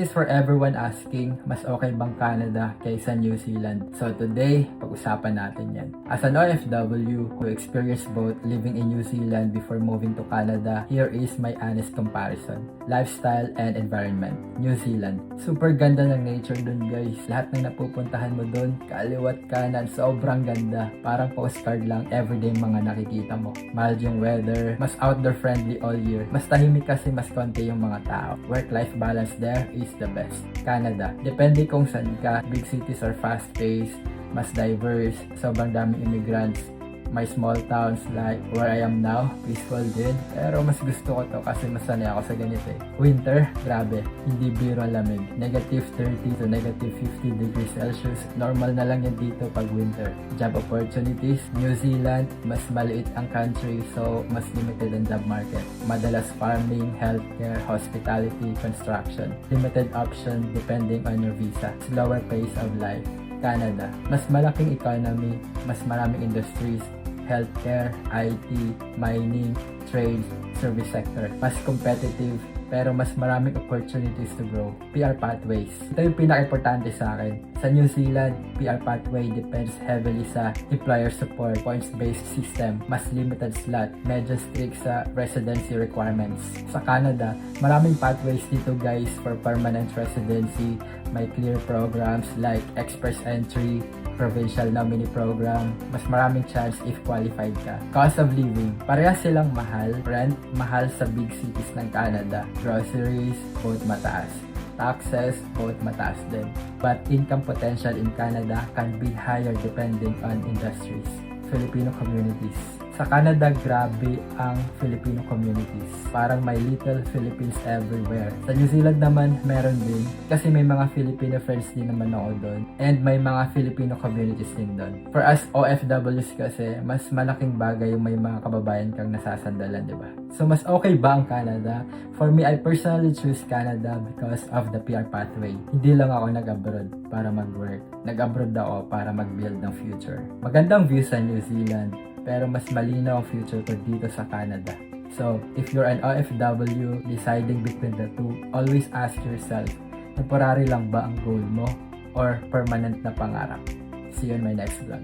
This is for everyone asking, mas okay bang Canada kaysa New Zealand? So today, pag-usapan natin yan. As an OFW who experienced both living in New Zealand before moving to Canada, here is my honest comparison. Lifestyle and environment. New Zealand. Super ganda ng nature dun guys. Lahat ng napupuntahan mo dun, kaliwat kanan, sobrang ganda. Parang postcard lang everyday mga nakikita mo. Mild yung weather, mas outdoor friendly all year. Mas tahimik kasi mas konti yung mga tao. Work-life balance there is the best. Canada, depende kung saan ka. Big cities are fast-paced, mas diverse, sobrang daming immigrants. May small towns like where I am now, peaceful din. Pero mas gusto ko to kasi mas sanay ako sa ganito eh. Winter, grabe, hindi biro ang lamig. Negative 30 to negative 50 degrees Celsius. Normal na lang yan dito pag winter. Job opportunities, New Zealand, mas maliit ang country so mas limited ang job market. Madalas farming, healthcare, hospitality, construction. Limited option depending on your visa. Slower pace of life. Canada, mas malaking economy, mas maraming industries, healthcare, IT, mining, trades, service sector. Mas competitive, pero mas maraming opportunities to grow. PR pathways. Ito yung pinaka-importante sa akin. Sa New Zealand, PR pathway depends heavily sa employer support, points-based system, mas limited slot, medyo strict sa residency requirements. Sa Canada, maraming pathways dito guys for permanent residency. May clear programs like express entry, provincial nominee program, mas maraming chance if qualified ka. Cost of living, parehas silang mahal. Rent, mahal sa big cities ng Canada. Groceries, both mataas. Taxes, both mataas din. But income potential in Canada can be higher depending on industries. Filipino communities. Sa Canada, grabe ang Filipino communities. Parang may little Philippines everywhere. Sa New Zealand naman, meron din. Kasi may mga Filipino friends din naman ako doon. And may mga Filipino communities din doon. For us OFWs kasi, mas malaking bagay yung may mga kababayan kang nasasandalan, di ba? So, mas okay ba ang Canada? For me, I personally choose Canada because of the PR pathway. Hindi lang ako nag-abroad para mag-work. Nag-abroad ako para mag-build ng future. Magandang view sa New Zealand, pero mas malinaw ang future ko dito sa Canada. So, if you're an OFW deciding between the two, always ask yourself, temporary lang ba ang goal mo or permanent na pangarap? See you in my next vlog.